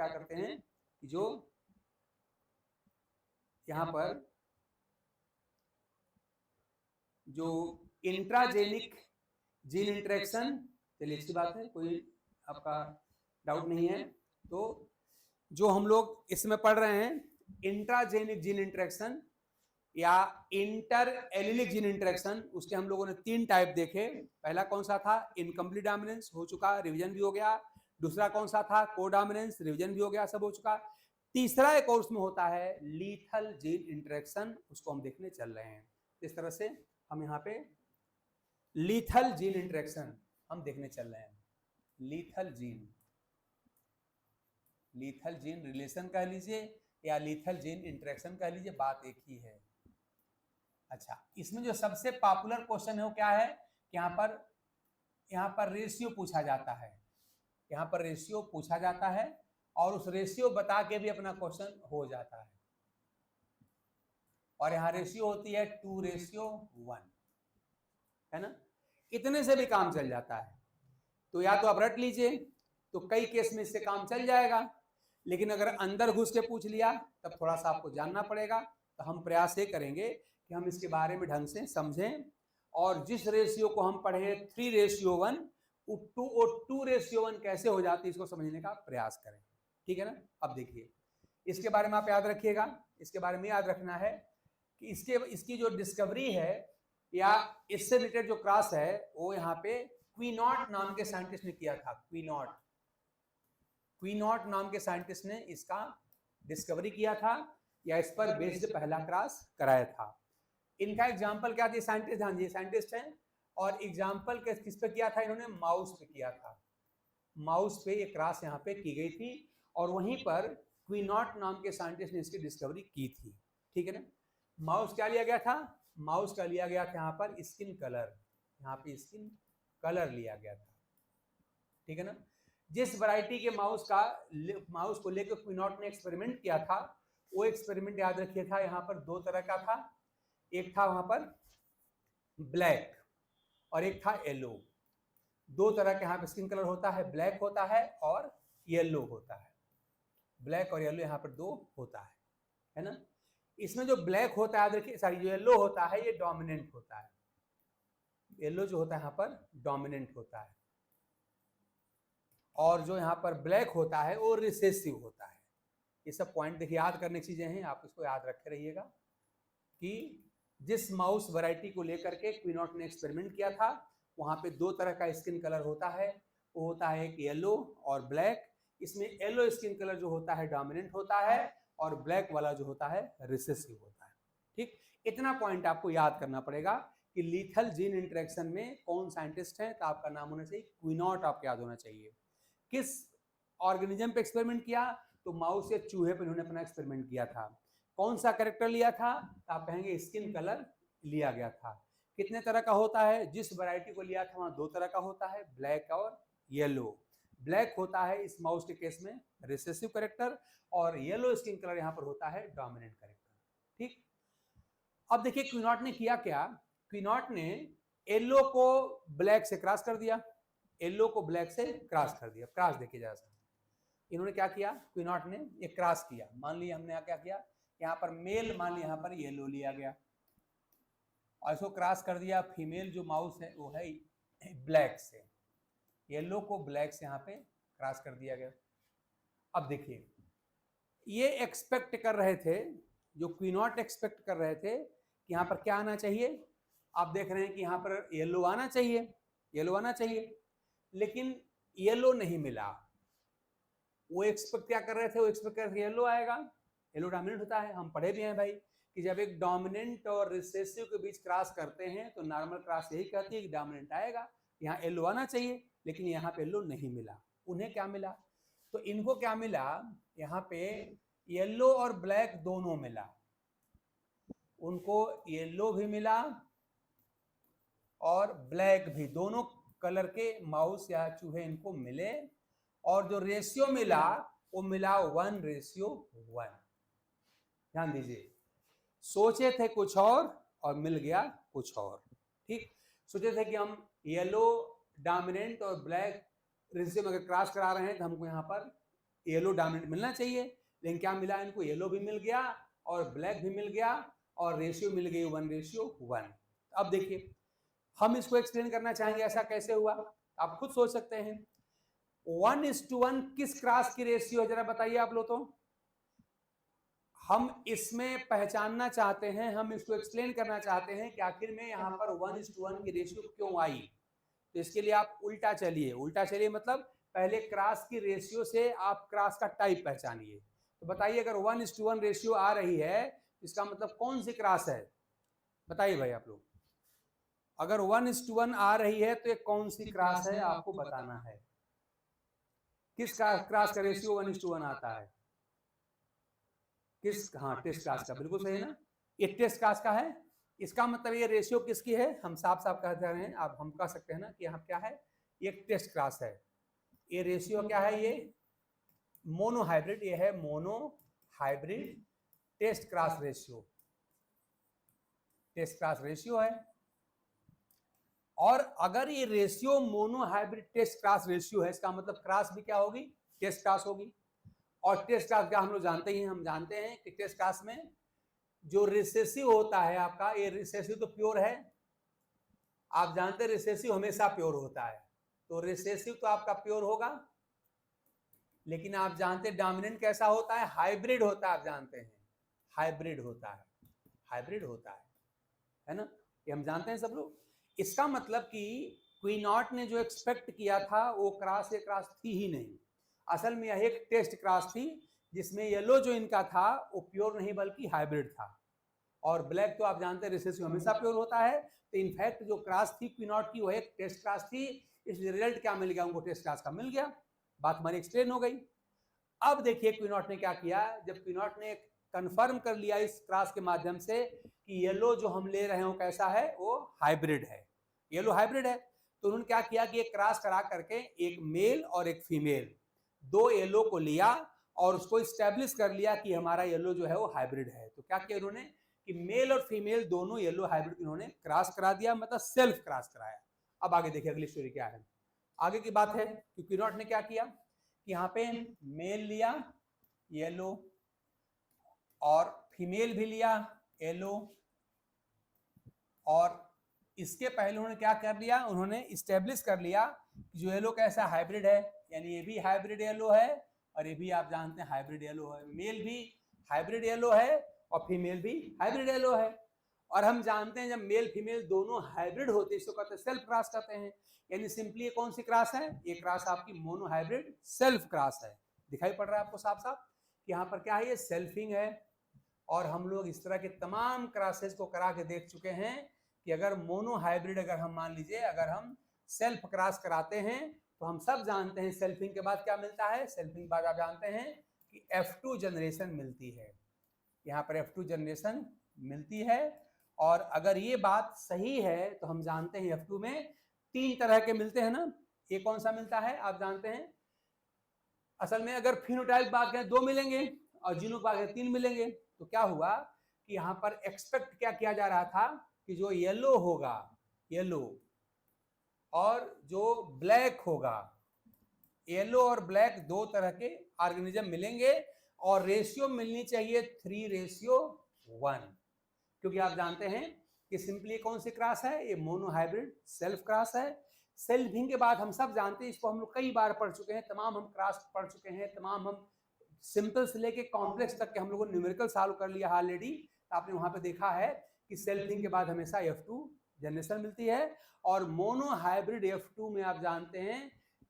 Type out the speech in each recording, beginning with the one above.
क्या करते हैं कि जो यहाँ पर जो इंट्राजेनिक जीन इंटरेक्शन, चलिए अच्छी बात है, कोई आपका डाउट नहीं है। तो जो हम लोग इसमें पढ़ रहे हैं इंट्राजेनिक जीन इंटरेक्शन या इंटर एलिलिक जीन इंटरेक्शन, उसके हम लोगों ने 3 टाइप देखे। पहला कौन सा था? इनकम्प्लीट डोमिनेंस, हो चुका, रिवीजन भी हो गया। दूसरा कौन सा था? कोडोमिनेंस, रिवीजन भी हो गया, सब हो चुका। तीसरा एक और उसमें होता है लीथल जीन इंटरेक्शन, उसको हम देखने चल रहे हैं। इस तरह से हम यहाँ पे लीथल जीन इंटरेक्शन हम देखने चल रहे हैं। लीथल जीन रिलेशन कह लीजिए या लीथल जीन इंटरेक्शन कह लीजिए, बात एक ही है। अच्छा, इसमें जो सबसे पॉपुलर क्वेश्चन है वो क्या है कि यहाँ पर रेशियो पूछा जाता है। यहाँ पर रेशियो पूछा जाता है और उस रेशियो बता के भी अपना क्वेश्चन हो जाता है। और यहाँ रेशियो होती है 2:1, है ना। इतने से भी काम चल जाता है। तो या तो आप रट लीजिए, तो कई केस में इससे काम चल जाएगा। लेकिन अगर अंदर घुस के पूछ लिया तब थोड़ा सा आपको जानना पड़ेगा। तो हम प्रयास ये करेंगे कि हम इसके बारे में ढंग से समझें और जिस रेशियो को हम पढ़े 3:1, 2:1 कैसे हो जाती है इसको समझने का प्रयास करें। ठीक है ना। अब देखिए, इसके बारे में आप याद रखिएगा, इसके बारे में याद रखना है कि इसकी जो डिस्कवरी है या इससे रिलेटेड जो क्रॉस है वो यहाँ पे क्विनॉट नाम के साइंटिस्ट ने किया था। क्विनॉट नाम के साइंटिस्ट ने इसका डिस्कवरी किया था या इस पर बेस्ड पहला क्रॉस कराया था। इनका एग्जाम्पल क्या था? साइंटिस्ट, हाँ जी साइंटिस्ट हैं। और एग्जाम्पल किस पे किया था? इन्होंने माउस पे किया था। माउस पे ये क्रॉस यहाँ पे की गई थी और वहीं पर क्विनॉट नाम के साइंटिस्ट ने इसकी डिस्कवरी की थी। ठीक है ना। माउस क्या लिया गया था? माउस का लिया गया था यहाँ पर स्किन कलर, यहाँ पे स्किन कलर लिया गया था। ठीक है ना। जिस वैरायटी के माउस को लेकर क्विनॉट ने एक्सपेरिमेंट किया था, वो एक्सपेरिमेंट याद रखिए था यहाँ पर 2 तरह का था। एक था वहां पर ब्लैक और एक था येलो। 2 तरह के यहाँ पे स्किन कलर होता है, ब्लैक होता है और येलो होता है। ब्लैक और येलो यहाँ पर 2 होता है ना। इसमें जो ब्लैक होता है, याद रखिए, सॉरी, जो येलो होता है ये डोमिनेंट होता है। येलो जो होता है यहाँ पर डोमिनेंट होता है और जो यहाँ पर ब्लैक होता है वो रिसेसिव होता है। ये सब पॉइंट देखिए, याद करने की चीजें हैं, आप इसको याद रखे रहिएगा कि जिस माउस वैरायटी को लेकर के क्विनॉट ने एक्सपेरिमेंट किया था वहां पे 2 तरह का स्किन कलर होता है। वो होता है एक येलो और ब्लैक। इसमें येलो स्किन कलर जो होता है डोमिनेंट होता है और ब्लैक वाला जो होता है रिसेसिव होता है। ठीक, इतना पॉइंट आपको याद करना पड़ेगा कि लीथल जीन इंटरेक्शन में कौन साइंटिस्ट है। तो आपका नाम होना चाहिए क्विनॉट, आपको याद होना चाहिए। किस ऑर्गेनिज्म पे एक्सपेरिमेंट किया? तो माउस या चूहे पे उन्होंने अपना एक्सपेरिमेंट किया था। कौन सा कैरेक्टर लिया था? तो आप कहेंगे स्किन कलर लिया गया था। कितने तरह का होता है? जिस वैरायटी को लिया था वहां 2 तरह का होता है, ब्लैक और येलो। ब्लैक होता है इस माउस के केस में रिसेसिव कैरेक्टर और येलो स्किन कलर यहाँ पर होता है डोमिनेंट कैरेक्टर। ठीक, अब देखिए क्विनॉट ने किया क्या। क्विनॉट ने येलो को ब्लैक से क्रॉस कर दिया, येलो को ब्लैक से क्रॉस कर दिया। क्रॉस देखिए जरा सा, इन्होंने क्या किया, क्विनॉट ने एक क्रॉस किया। मान लिया हमने क्या किया, यहाँ पर मेल मान लिया, यहाँ पर येलो लिया गया और इसको क्रॉस कर दिया। फीमेल जो माउस है वो है ब्लैक से, येलो को ब्लैक से यहाँ पे क्रॉस कर दिया गया। अब देखिए, ये एक्सपेक्ट कर रहे थे, जो क्विनॉट एक्सपेक्ट कर रहे थे कि यहाँ पर क्या आना चाहिए। आप देख रहे हैं कि यहाँ पर येलो आना चाहिए, येलो आना चाहिए, लेकिन येलो नहीं मिला। वो एक्सपेक्ट क्या कर रहे थे? वो एक्सपेक्ट कर रहे थे येलो आएगा, येलो डोमिनेंट होता है। हम पढ़े भी हैं भाई कि जब एक डोमिनेंट और रिसेसिव के बीच क्रॉस करते हैं तो नॉर्मल क्रॉस यही कहती है कि डोमिनेंट आएगा, यहाँ येलो आना चाहिए, लेकिन यहाँ पे येलो नहीं मिला। उन्हें क्या मिला? तो इनको क्या मिला, यहाँ पे येलो और ब्लैक दोनों मिला। उनको येलो भी मिला और ब्लैक भी, दोनों कलर के माउस या चूहे इनको मिले और जो रेशियो मिला वो मिला 1:1। ध्यान दीजिए, सोचे थे कुछ और मिल गया कुछ और। ठीक, सोचे थे कि हम येलो डोमिनेंट और ब्लैक रेशियो में अगर क्रॉस करा रहे हैं तो हमको यहाँ पर येलो डोमिनेंट मिलना चाहिए, लेकिन क्या मिला इनको, येलो भी मिल गया और ब्लैक भी मिल गया और रेशियो मिल गई 1:1। अब देखिए हम इसको एक्सप्लेन करना चाहेंगे ऐसा कैसे हुआ, आप खुद सोच सकते हैं। 1:1 किस क्रॉस की रेशियो है, जरा बताइए आप लोग। तो हम इसमें पहचानना चाहते हैं, हम इसको एक्सप्लेन करना चाहते हैं कि आखिर में यहाँ पर 1:1 की रेशियो क्यों आई। तो इसके लिए आप उल्टा चलिए, उल्टा चलिए मतलब पहले क्रॉस की रेशियो से आप क्रॉस का टाइप पहचानिए। तो बताइए अगर 1:1 रेशियो आ रही है इसका मतलब कौन सी क्रॉस है, बताइए भाई आप लोग। अगर 1:1 आ रही है तो ये कौन सी क्रॉस है आपको बताना है। किस क्रॉस का रेशियो 1:1 आता है, किस, हाँ टेस्ट क्लास का, बिल्कुल सही है ना, ये टेस्ट क्लास का है। इसका मतलब ये रेशियो किसकी है, हम साफ साफ कह रहे हैं, अब हम कह सकते हैं ना कि यहाँ क्या है, ये टेस्ट क्लास है। ये रेशियो क्या है, ये मोनो हाइब्रिड, ये है mono hybrid test class ratio, test class ratio है। और अगर ये ratio mono hybrid test class ratio है, इसका मतलब क्लास भी क्या होगी, टेस्ट क्लास होगी। और टेस्ट क्लास क्या हम लोग जानते ही हैं, हम जानते हैं कि टेस्ट क्लास में जो रिसेसिव होता है आपका, ये रिसेसिव तो प्योर है, आप जानते हैं रिसेसिव हमेशा प्योर होता है, तो रिसेसिव तो आपका प्योर होगा। लेकिन आप जानते हैं डोमिनेंट कैसा होता है, हाइब्रिड होता है, आप जानते हैं हाइब्रिड होता है, हाइब्रिड होता है ना, ये हम जानते हैं सब लोग। इसका मतलब कि क्वीनॉट ने जो एक्सपेक्ट किया था वो क्रॉस ये क्रॉस थी ही नहीं, असल में यह एक टेस्ट क्रॉस थी जिसमें येलो जो इनका था वो प्योर नहीं बल्कि हाइब्रिड था, और ब्लैक तो आप जानते हैं रिसेसिव हमेशा प्योर होता है। तो इनफैक्ट जो क्रॉस थी क्वीनॉट की वो एक टेस्ट क्रॉस थी, इसलिए रिजल्ट क्या मिल गया उनको, टेस्ट क्रॉस का मिल गया, बात हमारी एक्सप्लेन हो गई। अब देखिए क्वीनॉट ने क्या किया, जब क्वीनॉट ने कंफर्म कर लिया इस क्रॉस के माध्यम से कि येलो जो हम ले रहे हैं वो कैसा है, वो हाइब्रिड है, येलो हाइब्रिड है, तो उन्होंने क्या किया कि एक क्रॉस करा करके एक मेल और एक फीमेल दो येलो को लिया और उसको इस्टेब्लिश कर लिया कि हमारा येलो जो है वो हाइब्रिड है। तो क्या किया उन्होंने कि मेल और फीमेल दोनों येलो हाइब्रिड इन्होंने क्रॉस करा दिया, मतलब सेल्फ क्रॉस कराया। अब आगे देखिए अगली स्टोरी क्या है, आगे की बात है कि क्वीनॉट ने क्या किया कि यहाँ पे मेल लिया येलो और फीमेल भी लिया येलो, और इसके पहले उन्होंने क्या कर लिया, उन्होंने इस्टेब्लिश कर लिया कि जो येलो कैसा हाइब्रिड है, यानी ये भी हाइब्रिड येलो है और ये भी आप जानते हैं हाइब्रिड येलो है, मेल भी हाइब्रिड येलो है और फीमेल भी हाइब्रिड येलो है। और हम जानते हैं जब मेल फीमेल दोनों हाइब्रिड होते हैं इसको कहते हैं सेल्फ क्रॉस कहते हैं, यानी सिंपली कौन सी क्रॉस है, ये क्रॉस आपकी मोनो हाइब्रिड सेल्फ क्रॉस है। दिखाई पड़ रहा है आपको साफ साफ कि यहाँ पर क्या है, ये सेल्फिंग है। और हम लोग इस तरह के तमाम क्रॉसेस को करा के देख चुके हैं कि अगर मोनो हाइब्रिड अगर हम मान लीजिए अगर हम सेल्फ क्रॉस कराते हैं तो हम सब जानते हैं सेल्फिंग के बाद क्या मिलता है, सेल्फिंग के बाद आप जानते हैं कि F2 जनरेशन मिलती है, यहाँ पर F2 जनरेशन मिलती है। और अगर ये बात सही है तो हम जानते हैं F2 में 3 तरह के मिलते हैं ना, ये कौन सा मिलता है आप जानते हैं, असल में अगर फिनोटाइप बात करें 2 मिलेंगे और जीनोटाइप बात करें 3 मिलेंगे। तो क्या हुआ कि यहाँ पर एक्सपेक्ट क्या किया जा रहा था कि जो येलो होगा, येलो और जो ब्लैक होगा, येलो और ब्लैक दो तरह के ऑर्गेनिज्म मिलेंगे और रेशियो मिलनी चाहिए 3:1, क्योंकि आप जानते हैं कि सिंपली कौन सी क्रॉस है, ये मोनो हाइब्रिड सेल्फ क्रॉस है। सेल्फिंग के बाद हम सब जानते हैं, इसको हम लोग कई बार पढ़ चुके हैं, तमाम हम क्रॉस पढ़ चुके हैं, तमाम हम सिंपल से लेके कॉम्प्लेक्स तक के हम लोगों ने न्यूमेरिकल सॉल्व कर लिया ऑलरेडी। आपने वहां पे देखा है कि सेल्फिंग के बाद हमेशा F2 जनरेशन मिलती है और मोनो हाइब्रिड F2 में आप जानते हैं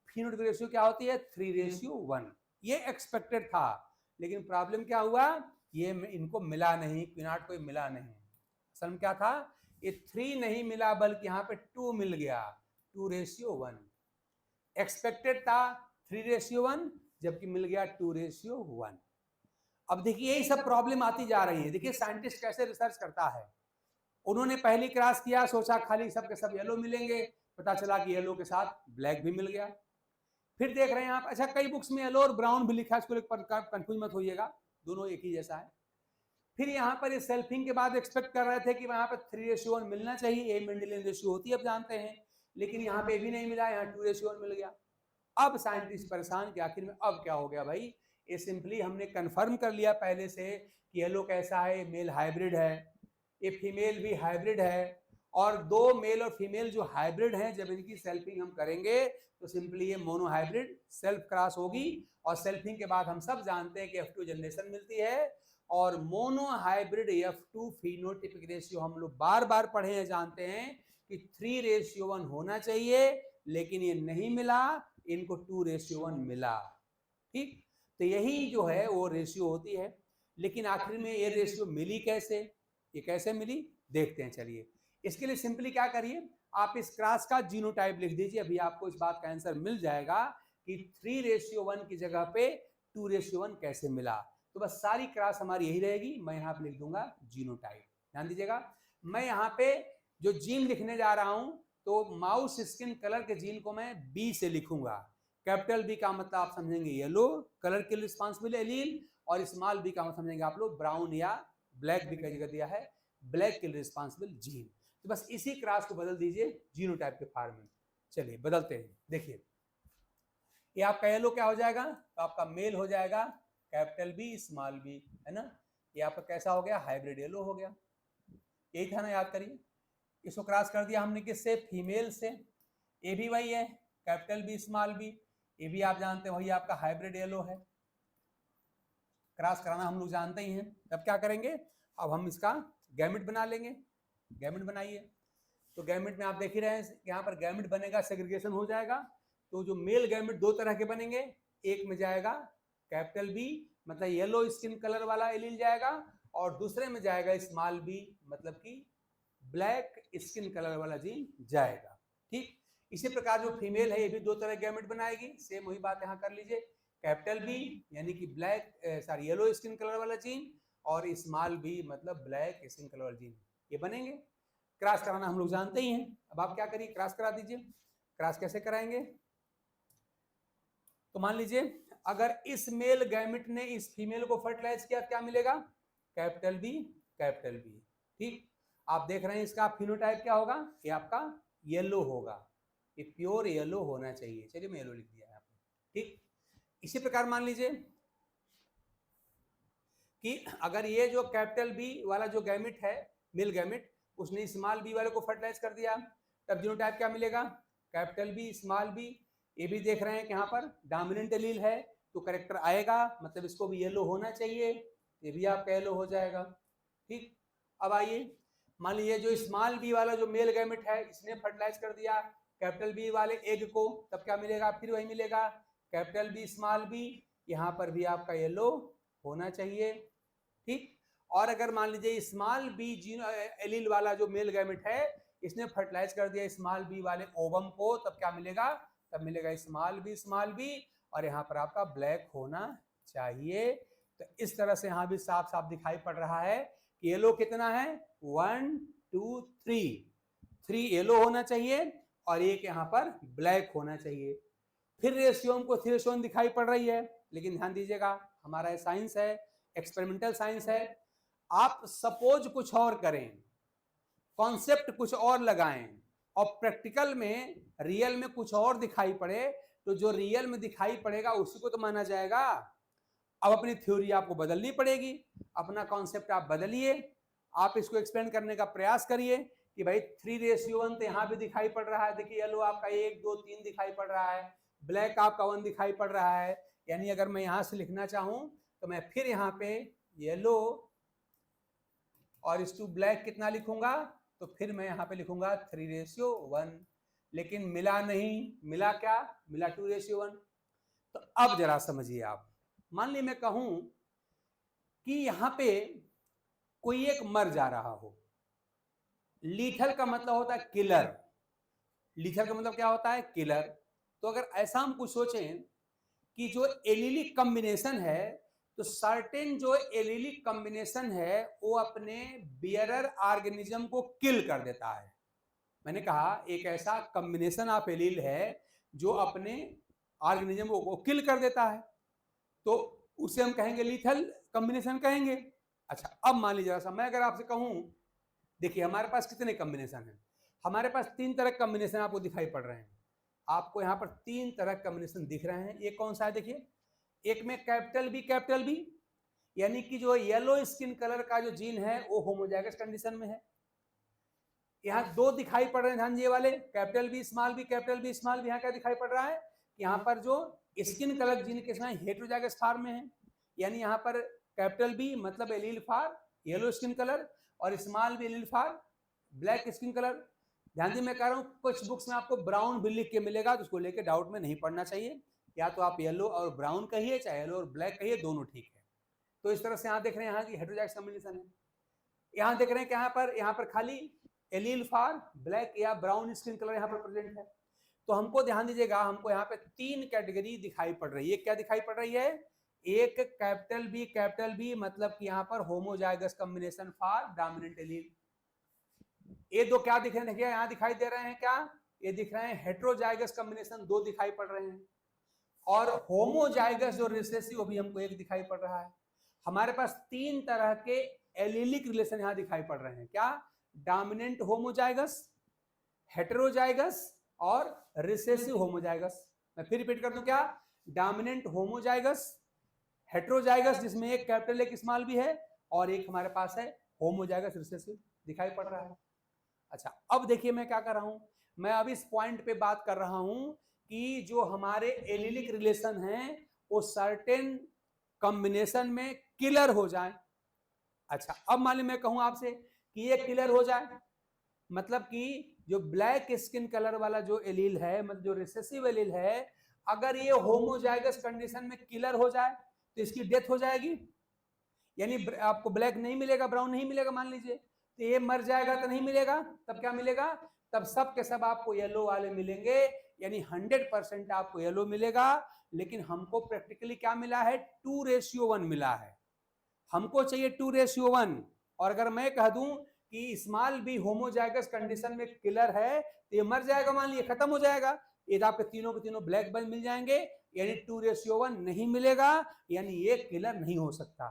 फिनोटाइप रेशियो क्या होती है, 3:1। ये एक्सपेक्टेड था, लेकिन प्रॉब्लम क्या हुआ, ये इनको मिला नहीं, क्वीनॉट को मिला नहीं। असल में क्या था, ये 3 नहीं मिला बल्कि यहाँ पे 2 मिल गया, 2:1। एक्सपेक्टेड था 3:1 जबकि मिल गया 2:1। अब देखिए यही सब प्रॉब्लम आती जा रही है। देखिए साइंटिस्ट कैसे रिसर्च करता है, उन्होंने पहली क्रॉस किया, सोचा खाली सब के सब येलो मिलेंगे, पता चला कि येलो के साथ ब्लैक भी मिल गया। फिर देख रहे हैं आप, अच्छा कई बुक्स में येलो और ब्राउन भी लिखा है, इसको कंफ्यूज मत होइएगा, दोनों एक ही जैसा है। फिर यहाँ पर इस सेल्फिंग के बाद एक्सपेक्ट कर रहे थे कि वहां पर 3:1 मिलना चाहिए, ये मेंडेलियन रेशियो होती है अब जानते हैं, लेकिन यहाँ पे भी नहीं मिला, यहाँ 2:1 मिल गया। अब साइंटिस्ट परेशान कि आखिर में अब क्या हो गया भाई, ये सिंपली हमने कंफर्म कर लिया पहले से कि येलो कैसा है, मेल हाइब्रिड है, ये फीमेल भी हाइब्रिड है, और दो मेल और फीमेल जो हाइब्रिड हैं जब इनकी सेल्फिंग हम करेंगे तो सिंपली ये मोनो हाइब्रिड सेल्फ क्रॉस होगी, और सेल्फिंग के बाद हम सब जानते हैं कि F2 जनरेशन मिलती है। और mono hybrid F2 phenotypic ratio हम लोग बार बार पढ़े हैं, जानते हैं कि 3:1 होना चाहिए, लेकिन ये नहीं मिला, इनको 2:1 मिला। ठीक, तो यही जो है वो रेशियो होती है। लेकिन आखिर में ये रेशियो मिली कैसे, ये कैसे मिली देखते हैं। चलिए, इसके लिए सिंपली क्या करिए, आप इस क्रॉस का जीनोटाइप लिख दीजिए, अभी आपको इस बात का आंसर मिल जाएगा कि 3:1 की जगह पे 2:1 कैसे मिला। तो बस सारी क्रॉस हमारी यही रहेगी, मैं यहाँ पे लिख दूंगा जीनोटाइप। ध्यान दीजिएगा, मैं यहाँ पे जो जीन लिखने जा रहा हूं तो माउस स्किन कलर के जीन को मैं बी से लिखूंगा। कैपिटल बी का मतलब आप समझेंगे येलो कलर के रिस्पॉन्सिबल एलील, और स्मॉल बी का मतलब समझेंगे आप लोग ब्राउन या ब्लैक भी कई जगह दिया है, ब्लैक के रिस्पॉन्सिबल जीन। तो बस इसी क्रॉस को बदल दीजिए जीनोटाइप के फॉर्म में। चलिए बदलते हैं, देखिए ये आपका येलो क्या हो जाएगा, तो आपका मेल हो जाएगा कैपिटल बी स्मॉल बी, है ना। ये आपका कैसा हो गया, हाइब्रिड येलो हो गया। यही था ना, याद करिए। इसको क्रॉस कर दिया हमने किससे, फीमेल से। ये भी वही है, कैपिटल बी स्मॉल बी, ये भी आप जानते हैं वही आपका हाइब्रिड येलो है। क्रॉस कराना हम लोग जानते ही हैं। तब क्या करेंगे, अब हम इसका गैमेट बना लेंगे। गैमेट बनाइए, तो गैमेट में आप देख ही रहे हैं यहाँ पर गैमेट बनेगा, सेग्रीगेशन हो जाएगा। तो जो मेल गैमेट दो तरह के बनेंगे, एक में जाएगा कैपिटल बी मतलब येलो स्किन कलर वाला एलील जाएगा, और दूसरे में जाएगा स्मॉल बी मतलब कि ब्लैक स्किन कलर वाला जीन जाएगा। ठीक, इसी प्रकार जो फीमेल है ये भी दो तरह गैमेट बनाएगी, सेम वही बात यहाँ कर लीजिए। कैपिटल बी यानी कि black sorry yellow skin colour वाला जीन, और स्मॉल बी मतलब ब्लैक स्किन कलर वाला जीन, ये बनेंगे। क्रॉस कराना हम लोग जानते ही हैं। अब आप क्या करिए, क्रॉस करा दीजिए। क्रॉस कैसे कराएंगे, तो मान लीजिए अगर इस मेल गैमेट ने इस फीमेल को फर्टिलाइज किया, क्या मिलेगा, कैपिटल बी कैपिटल बी। ठीक, आप देख रहे हैं इसका फिनोटाइप क्या होगा, ये आपका येलो होगा, ये प्योर येलो होना चाहिए। चलिए मैं येलो लिख दिया यहाँ पे। ठीक, इसी प्रकार मान लीजिए कि अगर ये जो कैपिटल बी वाला जो गैमेट है, मेल गैमेट, उसने स्मॉल बी वाले को फर्टिलाइज कर दिया, तब जीनोटाइप क्या मिलेगा, कैपिटल बी स्मॉल बी। ये भी देख रहे हैं कि यहाँ पर डोमिनेंट एलील है तो करेक्टर आएगा, मतलब इसको भी येलो होना चाहिए, ये भी आपका येलो हो जाएगा। ठीक, अब आइए मान लीजिए जो स्मॉल बी वाला जो मेल गैमेट है इसने फर्टिलाइज कर दिया कैपिटल बी वाले एग को, तब क्या मिलेगा, फिर वही मिलेगा कैपिटल बी स्मॉल बी, यहाँ पर भी आपका येलो होना चाहिए। ठीक, और अगर मान लीजिए स्मॉल बी जीनो एलील वाला जो मेल गैमेट है इसने फर्टिलाइज कर दिया स्मॉल बी वाले ओवम को, तब क्या मिलेगा, तब मिलेगा स्मॉल बी, और यहाँ पर आपका ब्लैक होना चाहिए। तो इस तरह से यहाँ भी साफ साफ दिखाई पड़ रहा है कि येलो कितना है, 1 2 3 येलो होना चाहिए, और एक यहाँ पर ब्लैक होना चाहिए। फिर रेशियो को 3:1 दिखाई पड़ रही है, लेकिन ध्यान दीजिएगा हमारा साइंस है, एक्सपेरिमेंटल साइंस है। आप सपोज कुछ और करें, कॉन्सेप्ट कुछ और लगाएं, और प्रैक्टिकल में रियल में कुछ और दिखाई पड़े, तो जो रियल में दिखाई पड़ेगा उसी को तो माना जाएगा। अब अपनी थ्योरी आपको बदलनी पड़ेगी, अपना कॉन्सेप्ट आप बदलिए, आप इसको एक्सप्लेन करने का प्रयास करिए कि भाई 3:1 तो यहाँ भी दिखाई पड़ रहा है, देखिए येलो आपका 1 2 3 दिखाई पड़ रहा है, ब्लैक आपका 1 दिखाई पड़ रहा है। यानी अगर मैं यहाँ से लिखना चाहूं तो मैं फिर यहाँ पे येलो और इस टू ब्लैक कितना लिखूंगा, तो फिर मैं यहाँ पे लिखूंगा 3:1, लेकिन मिला नहीं, मिला क्या, मिला 2:1। तो अब जरा समझिए आप, मान ली मैं कहूं कि यहाँ पे कोई एक मर जा रहा हो, लीथल का मतलब होता है किलर, लीथल का मतलब क्या होता है, किलर। तो अगर ऐसा हम कुछ सोचें कि जो एलीली कॉम्बिनेशन है, तो सर्टेन जो एलीली कॉम्बिनेशन है वो अपने बियरर ऑर्गेनिज्म को किल कर देता है। मैंने कहा एक ऐसा कॉम्बिनेशन ऑफ एलील है जो अपने ऑर्गेनिज्म को किल कर देता है, तो उसे हम कहेंगे लीथल कॉम्बिनेशन कहेंगे। अच्छा, अब मान लीजिए जरा मैं अगर आपसे कहूं, देखिए हमारे पास कितने कॉम्बिनेशन हैं, हमारे पास 3 तरह कॉम्बिनेशन आपको दिखाई पड़ रहे हैं। आपको यहाँ पर 3 तरह कॉम्बिनेशन दिख रहे हैं। ये कौन सा है, देखिए एक में कैपिटल बी, यानी कि जो येलो स्किन कलर का जो जीन है वो होमोजाइगस कंडीशन में है। यहाँ दो दिखाई पड़ रहे हैं, ध्यान ये वाले capital B small B, capital B small B. यहाँ क्या दिखाई पड़ रहा है, यहाँ पर जो स्किन कलर जीन के साथ हेटेरोजाइगस फॉर्म में है, यानी यहाँ पर कैपिटल बी मतलब allele for yellow skin colour और small B allele for black skin colour. ध्यान मैं कह रहा हूँ कुछ बुक्स में आपको ब्राउन भी लिख के मिलेगा, तो उसको लेके डाउट में नहीं पढ़ना चाहिए। या तो आप येलो और ब्राउन कहिए, चाहे येलो और ब्लैक कहिए, दोनों ठीक है। तो इस तरह से यहाँ देख रहे हैं यहाँ की हेटेरोजाइगस कॉम्बिनेशन है। यहाँ देख रहे हैं कि यहाँ पर खाली एलील फॉर ब्लैक या ब्राउन स्किन कलर यहाँ पर प्रेजेंट है। तो हमको ध्यान दीजिएगा, हमको यहाँ पे तीन कैटेगरी दिखाई पड़ रही है। क्या दिखाई पड़ रही है, एक कैपिटल बी मतलब कि यहाँ पर homozygous combination for dominant allele. ये दो क्या दिख रहे हैं, यहाँ दिखाई दे रहे हैं, क्या ये दिख रहे हैं हेटेरोजाइगस कॉम्बिनेशन, दो दिखाई पड़ रहे हैं। और होमोजाइगस जो रिसेसिव वो भी हमको एक दिखाई पड़ रहा है। हमारे पास तीन तरह के एलीलिक रिलेशन यहाँ दिखाई पड़ रहे हैं। क्या, डोमिनेंट होमोजाइगस, हेटेरोजाइगस और रिसेसिव होमोजाइगस। मैं फिर रिपीट कर दूं, क्या, डोमिनेंट होमोजाइगस, हेटेरोजाइगस जिसमें एक कैपिटल एक स्मॉल भी है, और एक हमारे पास है होमोजाइगस रिसेसिव दिखाई पड़ रहा है। अच्छा, अब देखिए मैं क्या कर रहा हूं, मैं अब इस पॉइंट पे बात कर रहा हूं कि जो हमारे एलीलिक रिलेशन हैं वो सर्टेन कॉम्बिनेशन में किलर हो जाए। अच्छा, अब मान ली मैं कहूं आपसे कि ये किलर हो जाए, मतलब कि जो ब्लैक स्किन कलर वाला जो एलील है, मतलब जो रिसेसिव एलील है, अगर ये होमोजाइगस कंडीशन में किलर हो जाए तो इसकी डेथ हो जाएगी, यानी आपको ब्लैक नहीं मिलेगा, ब्राउन नहीं मिलेगा मान लीजिए, तो ये मर जाएगा तो नहीं मिलेगा, तब क्या मिलेगा, तब सब के सब आपको येलो वाले मिलेंगे, यानी 100% आपको येलो मिलेगा। लेकिन हमको प्रैक्टिकली क्या मिला है, 2:1 मिला है। हमको चाहिए 2:1, और अगर मैं कह दूं कि स्मॉल बी होमोजाइगस कंडीशन में किलर है तो ये मर जाएगा, मान लीजिए खत्म हो जाएगा, ये तो आपके तीनों के तीनों ब्लैक बन मिल जाएंगे, यानी 2:1 नहीं मिलेगा, यानी ये किलर नहीं हो सकता,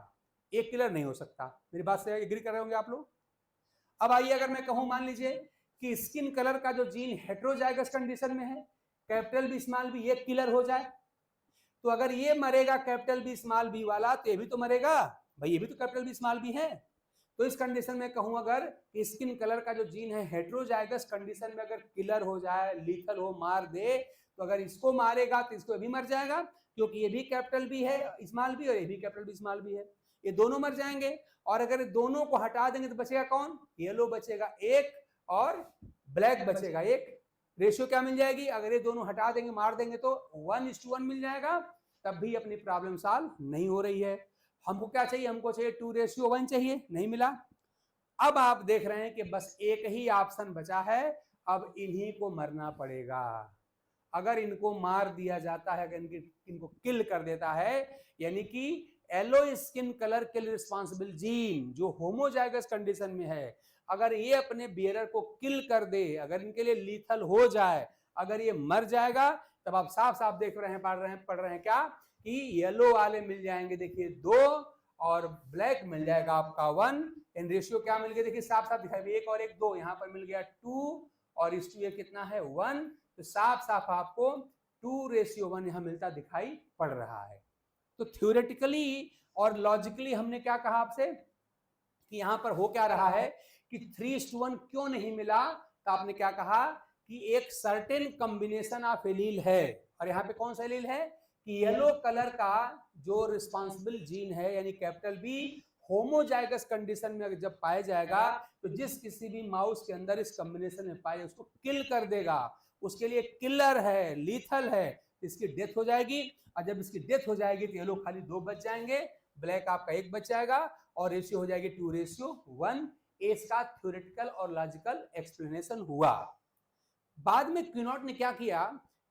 एक किलर नहीं हो सकता। मेरी बात से एग्री कर रहे होंगे आप लोग। अब आइए, अगर मैं कहूं मान लीजिए कि स्किन कलर का जो जीन हेटेरोजाइगस कंडीशन में है, कैपिटल बी स्मॉल बी, ये किलर हो जाए, तो अगर ये मरेगा कैपिटल बी स्मॉल बी वाला, तो ये भी तो मरेगा भाई, ये भी तो कैपिटल बी स्मॉल बी है। तो इस कंडीशन में कहूं अगर स्किन कलर का जो जीन है हेटेरोजाइगस कंडीशन में अगर किलर हो जाए, लीथल हो, मार दे, तो अगर इसको मारेगा तो इसको भी मर जाएगा, क्योंकि ये भी कैपिटल बी है स्मॉल बी और ये भी कैपिटल बी स्मॉल बी है, ये दोनों मर जाएंगे। और अगर दोनों को हटा देंगे तो बचेगा कौन, येलो बचेगा एक और ब्लैक बचेगा एक। रेशियो क्या मिल जाएगी, अगर ये दोनों हटा देंगे, मार देंगे, तो 1:1 मिल जाएगा, तब भी अपनी प्रॉब्लम सॉल्व नहीं हो रही है। हमको क्या चाहिए, हमको चाहिए 2:1 चाहिए, नहीं मिला। अब आप देख रहे हैं कि बस एक ही ऑप्शन बचा है, अब इन्हीं को मरना पड़ेगा। अगर इनको मार दिया जाता है, अगर इनको किल कर देता है, यानी कि येलो स्किन कलर के लिए रिस्पॉन्सिबल जीन जो होमोजाइगस कंडीशन में है, अगर ये अपने बियरर को किल कर दे, अगर इनके लिए लीथल हो जाए, अगर ये मर जाएगा, तब आप साफ साफ देख रहे हैं, पढ़ रहे हैं क्या, कि येलो वाले मिल जाएंगे देखिए 2 और ब्लैक मिल जाएगा आपका 1। इन रेशियो क्या मिल गया, देखिए साफ साफ दिखाई, 1 और 1 2, यहाँ पर मिल गया 2 और इस 2 कितना है 1, तो साफ साफ आपको 2:1 यहाँ मिलता दिखाई पड़ रहा है। तो थ्योरेटिकली और लॉजिकली हमने क्या कहा आपसे कि यहाँ पर हो क्या रहा है कि 3:1 क्यों नहीं मिला, तो आपने क्या कहा कि एक सर्टेन कॉम्बिनेशन ऑफ एलील है, और यहाँ पे कौन सा एलील है कि येलो कलर का जो रिस्पॉन्सिबल जीन है, यानी कैपिटल बी होमोजाइगस कंडीशन में जब पाया जाएगा, तो जिस किसी भी माउस के अंदर इस कॉम्बिनेशन में पाए उसको किल कर देगा, उसके लिए किलर है, लीथल है, इसकी डेथ हो जाएगी। और जब इसकी डेथ हो जाएगी तो येलो खाली 2 बच जाएंगे, ब्लैक आपका 1 बच जाएगा, और रेशियो हो जाएगी 2:1। इसका थ्योरेटिकल और लॉजिकल एक्सप्लेनेशन हुआ। बाद में क्विनॉट ने क्या किया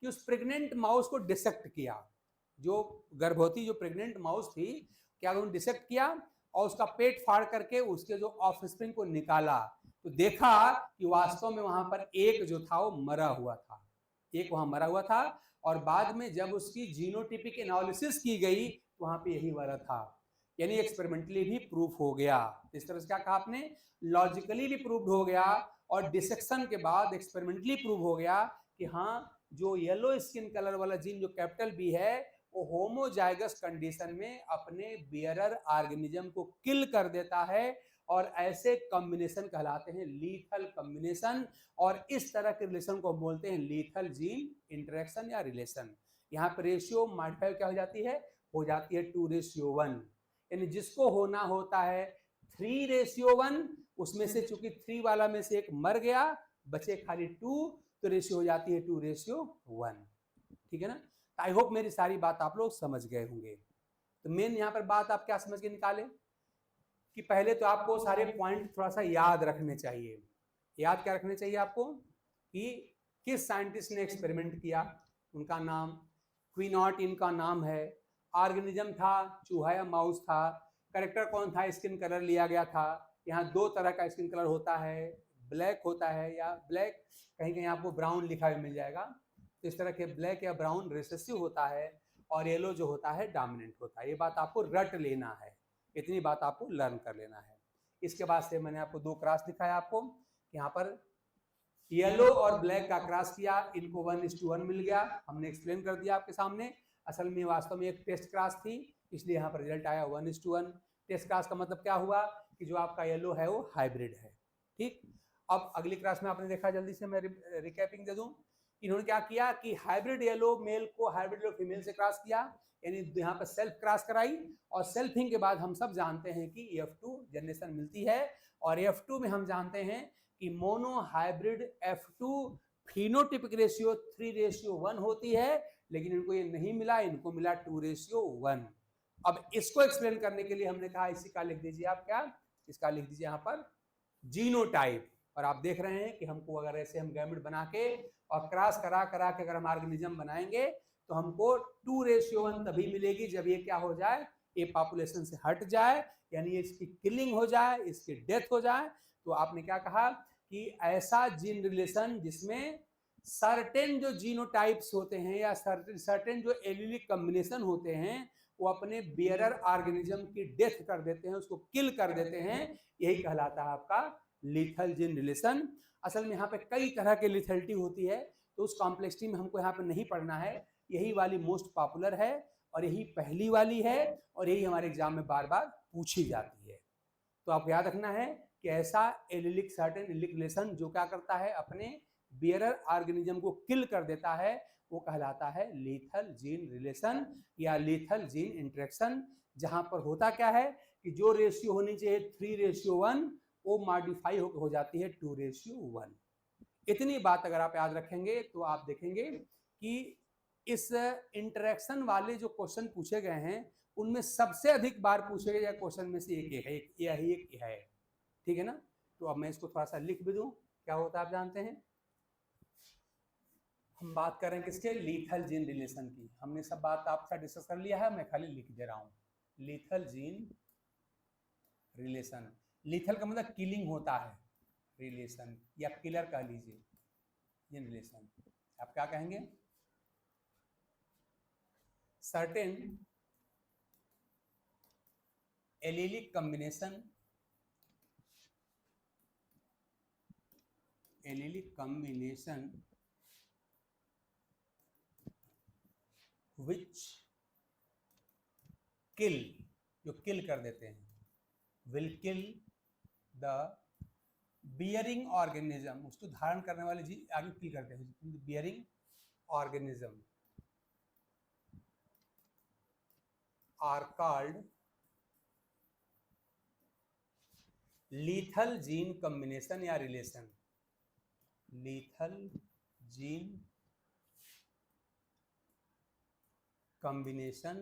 कि उस प्रेग्नेंट माउस को डिसेक्ट किया, जो गर्भवती जो प्रेग्नेंट माउस थी, क्या उन्होंने डिसेक्ट किया और उसका पेट फाड़ करके उसके जो ऑफस्प्रिंग को निकाला, तो देखा कि वास्तव में वहां पर एक जो था वो मरा हुआ था, एक वहां मरा हुआ था। और बाद में जब उसकी जीनोटिपिक एनालिसिस की गई तो वहां पे यही वाला था, यानी एक्सपेरिमेंटली भी प्रूफ हो गया। इस तरह से क्या कहा आपने, लॉजिकली भी प्रूफ हो गया और डिसेक्शन के बाद एक्सपेरिमेंटली प्रूव हो गया कि हाँ, जो येलो स्किन कलर वाला जीन जो कैपिटल बी है वो होमोजाइगस कंडीशन में अपने बियरर ऑर्गेनिज्म को किल कर देता है और ऐसे कॉम्बिनेशन कहलाते हैं लीथल कॉम्बिनेशन। और इस तरह के रिलेशन को बोलते हैं लीथल जीन इंटरेक्शन या रिलेशन। यहाँ पर रेशियो मॉडिफाई क्या हो जाती है, 2:1, यानी जिसको होना होता है 3:1, उसमें से चूंकि 3 वाला में से एक मर गया, बचे खाली 2, तो रेशियो हो जाती है 2:1। ठीक है ना। आई होप मेरी सारी बात आप लोग समझ गए होंगे। तो मेन यहाँ पर बात आप क्या समझ के निकाले कि पहले तो आपको सारे पॉइंट थोड़ा सा याद रखने चाहिए। याद क्या रखने चाहिए आपको कि किस साइंटिस्ट ने एक्सपेरिमेंट किया, उनका नाम, क्विनॉट इनका नाम है, ऑर्गेनिज्म था चूहा या माउस था, करेक्टर कौन था, स्किन कलर लिया गया था। यहाँ 2 तरह का स्किन कलर होता है, ब्लैक होता है या ब्लैक, कहीं कहीं आपको ब्राउन लिखा हुआ मिल जाएगा। तो इस तरह के ब्लैक या ब्राउन रिसेसिव होता है और येलो जो होता है डोमिनेंट होता है। ये बात आपको रट लेना है, इतनी बात आपको लर्न कर लेना है। इसके बाद से मैंने आपको 2 क्रॉस दिखाया आपको, यहाँ पर येलो और ब्लैक का क्रॉस किया, इनको 1:1 मिल गया, हमने एक्सप्लेन कर दिया आपके सामने। असल में वास्तव में एक टेस्ट क्रॉस थी, इसलिए यहाँ पर रिजल्ट आया 1:1। टेस्ट क्रॉस का मतलब क्या हुआ कि जो आपका येलो है वो हाइब्रिड है। ठीक, अब अगली क्लास में आपने देखा, जल्दी से मैं रिकैपिंग दे दूं। इन्होंने क्या किया कि हाइब्रिड येलो मेल को हाइब्रिड येलो फीमेल से क्रॉस किया, यानी यहाँ पर सेल्फ क्रॉस कराई, और सेल्फिंग के बाद हम सब जानते हैं कि F2 जनरेशन मिलती है। और F2 में हम जानते हैं कि mono hybrid F2 phenotypic ratio 3:1 होती है, लेकिन इनको ये नहीं मिला, इनको मिला 2:1। अब इसको एक्सप्लेन करने के लिए हमने कहा इसी का लिख दीजिए आप, क्या इसका लिख दीजिए यहाँ पर जीनोटाइप। और आप देख रहे हैं कि हमको अगर ऐसे हम गैमेट बना के और क्रॉस करा करा के अगर हम ऑर्गेनिज्म बनाएंगे तो हमको 2:1 तभी मिलेगी जब ये क्या हो जाए, ये पॉपुलेशन से हट जाए, यानी इसकी किलिंग हो जाए, इसकी डेथ हो जाए। तो आपने क्या कहा कि ऐसा जीन रिलेशन जिसमें सर्टेन जो जीनोटाइप्स होते हैं या सर्टेन जो एलिलिक कॉम्बिनेशन होते हैं वो अपने बियरर ऑर्गेनिज्म की डेथ कर देते हैं, उसको किल कर देते हैं, यही कहलाता है आपका लीथल जीन रिलेशन। असल में यहाँ पे कई तरह की लिथलिटी होती है, तो उस कॉम्प्लेक्सिटी में हमको यहाँ पे नहीं पढ़ना है। यही वाली मोस्ट पॉपुलर है और यही पहली वाली है और यही हमारे एग्जाम में बार बार पूछी जाती है। तो आपको याद रखना है कि ऐसा एलिलिक सर्टेन एलिलिक रिलेशन जो क्या करता है, अपने बियरर ऑर्गेनिज्म को किल कर देता है, वो कहलाता है लीथल जीन रिलेशन या लीथल जीन इंटरेक्शन। जहां पर होता क्या है कि जो रेशियो होनी चाहिए 3:1 वो मॉडिफाई हो जाती है 2:1। इतनी बात अगर आप याद रखेंगे तो आप देखेंगे कि इस इंटरेक्शन वाले जो क्वेश्चन पूछे गए हैं उनमें सबसे अधिक बार पूछे गए क्वेश्चन में से एक है, यही एक है। ठीक है ना। तो अब मैं इसको थोड़ा सा लिख भी दूं, क्या होता है आप जानते हैं। हम बात कर रहे हैं किसके, लीथल जीन रिलेशन की। हमने सब बात आपसे डिस्कस कर लिया है, मैं खाली लिख दे रहा हूं। लीथल जीन रिलेशन, लीथल का मतलब किलिंग होता है, रिलेशन या किलर कह लीजिए, जीन रिलेशन। आप क्या कहेंगे, certain allelic combination, allelic combination which kill, जो किल कर देते हैं, will kill the bearing organism, उसको धारण करने वाले जी आगे किल करते हैं, bearing organism are called lethal gene combination या रिलेशन, लीथल जीन कॉम्बिनेशन,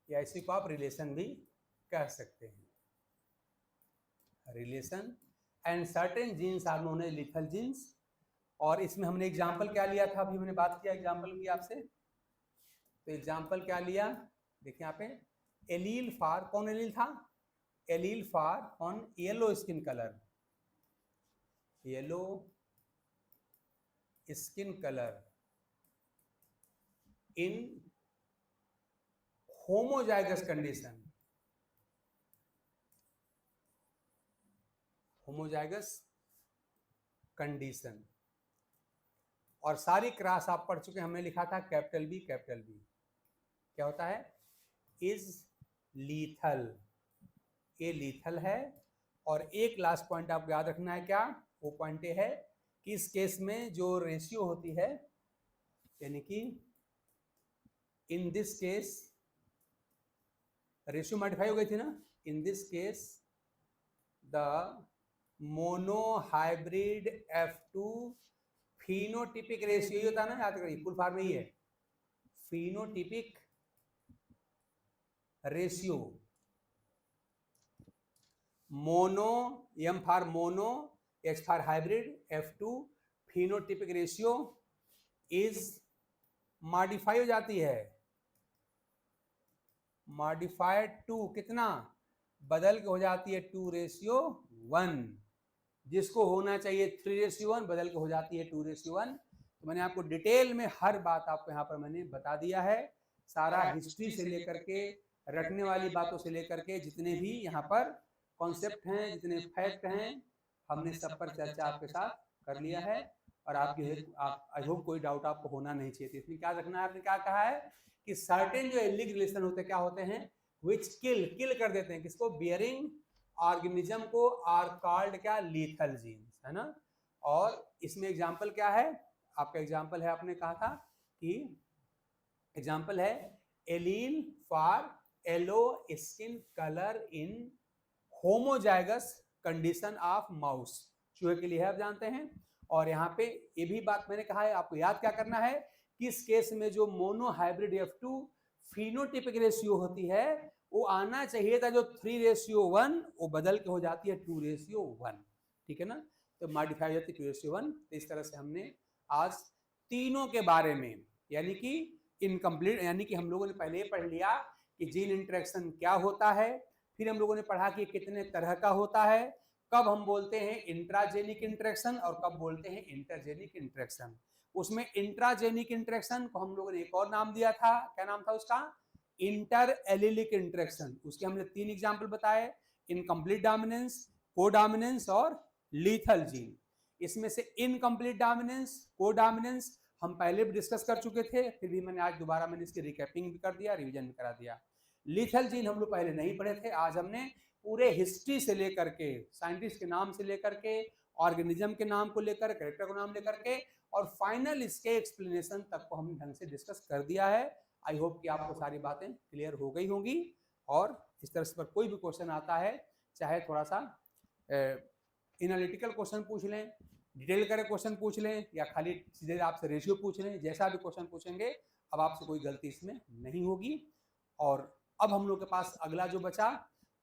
या इसी को आप रिलेशन भी कह सकते हैं, relation. And certain genes are known as lethal genes. और इसमें हमने एग्जांपल क्या लिया था, अभी मैंने बात किया एग्जांपल की आपसे, तो एग्जांपल क्या लिया, देखिए यहाँ पे एलील फॉर, कौन एलील था, allele for on yellow skin colour, yellow skin colour in homozygous condition, homozygous condition, और सारी क्रॉस आप पढ़ चुके हैं, हमने लिखा था कैपिटल बी क्या होता है, इज लीथल, ये लीथल है। और एक लास्ट पॉइंट आपको याद रखना है, क्या वो पॉइंट ये है कि इस केस में जो रेशियो होती है, यानी कि in this case ratio modify हो गई थी ना, in this case the monohybrid F2 phenotypic ratio होता है ना, याद करिए फुल फॉर्म ही है phenotypic ratio. Mono, M for mono, H for hybrid, F2 phenotypic ratio is modify हो जाती है, मॉडिफाइड टू कितना, बदल के हो जाती है 2:1, जिसको होना चाहिए 3:1 बदल के हो जाती है 2:1। तो मैंने आपको डिटेल में हर बात आपको यहाँ पर मैंने बता दिया है, सारा हिस्ट्री से लेकर के रटने वाली बातों से लेकर के जितने भी यहाँ पर कॉन्सेप्ट हैं, जितने फैक्ट हैं, हमने सब पर चर्चा आपके साथ कर लिया है। और आपकी आई होप कोई डाउट आपको होना नहीं चाहिए। इसमें क्या रखना है, आपने क्या कहा है कि सर्टेन जो एलिक रिलेशन होते हैं क्या होते हैं, विच किल कर देते हैं किसको, बियरिंग ऑर्गेनिज्म को, आर कॉल्ड क्या, लीथल जीन्स, है ना। और इसमें एग्जांपल क्या है, आपका एग्जांपल है, आपने कहा था कि एग्जांपल है allele for yellow skin colour in homozygous condition of mouse, चूहे के लिए है, आप जानते हैं। और यहाँ पे ये भी बात मैंने कहा है, आपको याद क्या करना है कि इस केस में जो मोनोहाइब्रिड F2 फिनोटिपिक रेशियो होती है वो आना चाहिए था जो 3:1, वो बदल के हो जाती है 2:1, ठीक है ना। तो मॉडिफाई हो जाती है 2:1। तो इस तरह से हमने आज तीनों के बारे में, यानी कि इनकम्प्लीट, यानी कि हम लोगों ने पहले पढ़ लिया कि जीन इंटरेक्शन क्या होता है, फिर हम लोगों ने पढ़ा कि कितने तरह का होता है, कब हम बोलते हैं इंट्राजेनिक इंटरेक्शन और कब बोलते हैं इंटरजेनिक इंटरेक्शन। उसमें इंट्राजेनिक इंटरेक्शन को हम लोगों ने एक और नाम दिया था, क्या नाम था उसका, इंटर एलिलिक इंटरेक्शन। उसके हमने 3 एग्जाम्पल बताए, इनकम्प्लीट डोमिनेंस, कोडोमिनेंस और लीथल जीन। इसमें से इनकम्प्लीट डोमिनेंस, कोडोमिनेंस हम पहले भी डिस्कस कर चुके थे, फिर भी मैंने आज दोबारा मैंने इसकी रिकैपिंग भी कर दिया, रिवीजन भी करा दिया। लीथल जीन हम लोग पहले नहीं पढ़े थे, आज हमने पूरे हिस्ट्री से लेकर के, साइंटिस्ट के नाम से लेकर के, ऑर्गेनिज्म के नाम को लेकर, कैरेक्टर को नाम लेकर के, और फाइनल इसके एक्सप्लेनेशन तक को हमने ढंग से डिस्कस कर दिया है। आई होप कि आपको सारी बातें क्लियर हो गई होंगी। और इस तरह से पर कोई भी क्वेश्चन आता है, चाहे थोड़ा सा एनालिटिकल क्वेश्चन पूछ लें, डिटेल करे क्वेश्चन पूछ लें, या खाली सीधे आपसे रेशियो पूछ लें, जैसा भी क्वेश्चन पूछेंगे अब आपसे कोई गलती इसमें नहीं होगी। और अब हम लोग के पास अगला जो बचा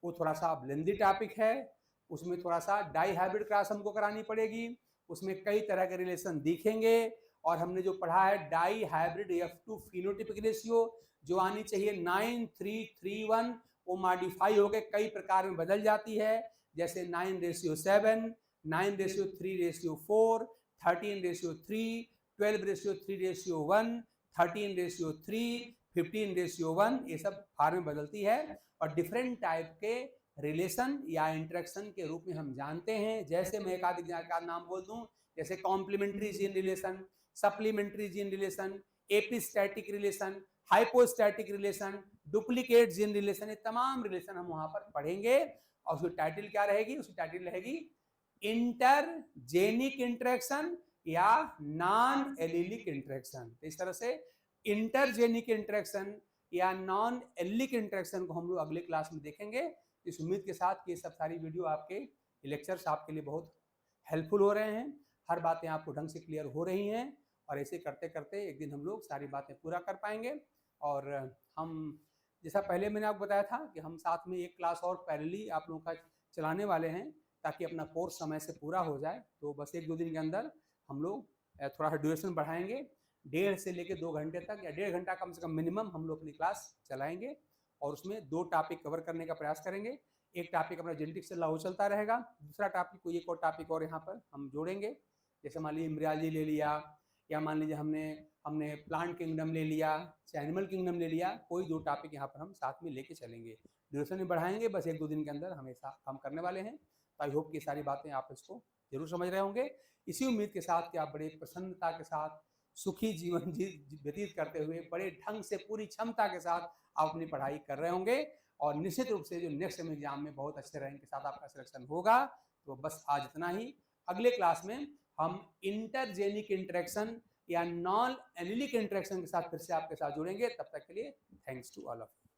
वो थोड़ा सा लेंदी टॉपिक है, उसमें थोड़ा सा डाई हाइब्रिड क्रॉस हमको करानी पड़ेगी, उसमें कई तरह के रिलेशन दिखेंगे। और हमने जो पढ़ा है die hybrid F2 phenotypic ratio जो आनी चाहिए 9:3:1, वो मॉडिफाई होकर कई प्रकार में बदल जाती है, जैसे 9:7, 9:3:4, 13:3, 12:3:1, 13:3, 15:1, ये सब फार्म में बदलती है। और डिफरेंट टाइप के रिलेशन या इंटरेक्शन के रूप में हम जानते हैं, जैसे मैं एक आध का नाम बोल दूं, जैसे complementary gene relation, supplementary gene relation, epistatic relation, hypostatic relation, duplicate gene relation, ये तमाम रिलेशन हम वहां पर पढ़ेंगे। और उसकी टाइटल क्या रहेगी, उसकी टाइटल रहेगी इंटरजेनिक इंटरेक्शन या नॉन एलिलिक इंटरेक्शन। इस तरह से इंटरजेनिक इंटरेक्शन या नॉन एलिलिक इंटरेक्शन को हम लोग अगले क्लास में देखेंगे। इस उम्मीद के साथ कि ये सब सारी वीडियो आपके लेक्चर्स आपके लिए बहुत हेल्पफुल हो रहे हैं, हर बातें आपको ढंग से क्लियर हो रही हैं, और ऐसे करते करते एक दिन हम लोग सारी बातें पूरा कर पाएंगे। और हम जैसा पहले मैंने आपको बताया था कि हम साथ में एक क्लास और पैरेलली आप लोगों का चलाने वाले हैं, ताकि अपना कोर्स समय से पूरा हो जाए। तो बस 1-2 दिन के अंदर हम लोग थोड़ा सा ड्यूरेशन बढ़ाएंगे, 1.5 से लेकर 2 घंटे तक, या 1.5 घंटा कम से कम मिनिमम हम लोग अपनी क्लास चलाएंगे। और उसमें 2 टॉपिक कवर करने का प्रयास करेंगे। एक टॉपिक अपना जेनेटिक्स से लागू चलता रहेगा, दूसरा टॉपिक कोई एक और टॉपिक और यहाँ पर हम जोड़ेंगे, जैसे मान लीजिए एम्ब्रियोलॉजी ले लिया, या मान लीजिए हमने प्लांट किंगडम ले लिया, चाहे एनिमल किंगडम ले लिया, कोई 2 टॉपिक यहाँ पर हम साथ में लेके चलेंगे। ड्यूरेशन भी बढ़ाएंगे, बस 1-2 दिन के अंदर हमेशा हम करने वाले हैं। तो आई होप कि सारी बातें आप इसको जरूर समझ रहे होंगे। इसी उम्मीद के साथ कि आप बड़े प्रसन्नता के साथ सुखी जीवन व्यतीत करते हुए बड़े ढंग से पूरी क्षमता के साथ आप अपनी पढ़ाई कर रहे होंगे और निश्चित रूप से जो नेक्स्ट एग्जाम में बहुत अच्छे रैंक के साथ आपका सिलेक्शन होगा। तो बस आज इतना ही। अगले क्लास में हम इंटरजेनिक इंटरेक्शन या नॉन एनिलिक इंटरेक्शन के साथ फिर से आपके साथ जुड़ेंगे। तब तक के लिए thanks to all of you.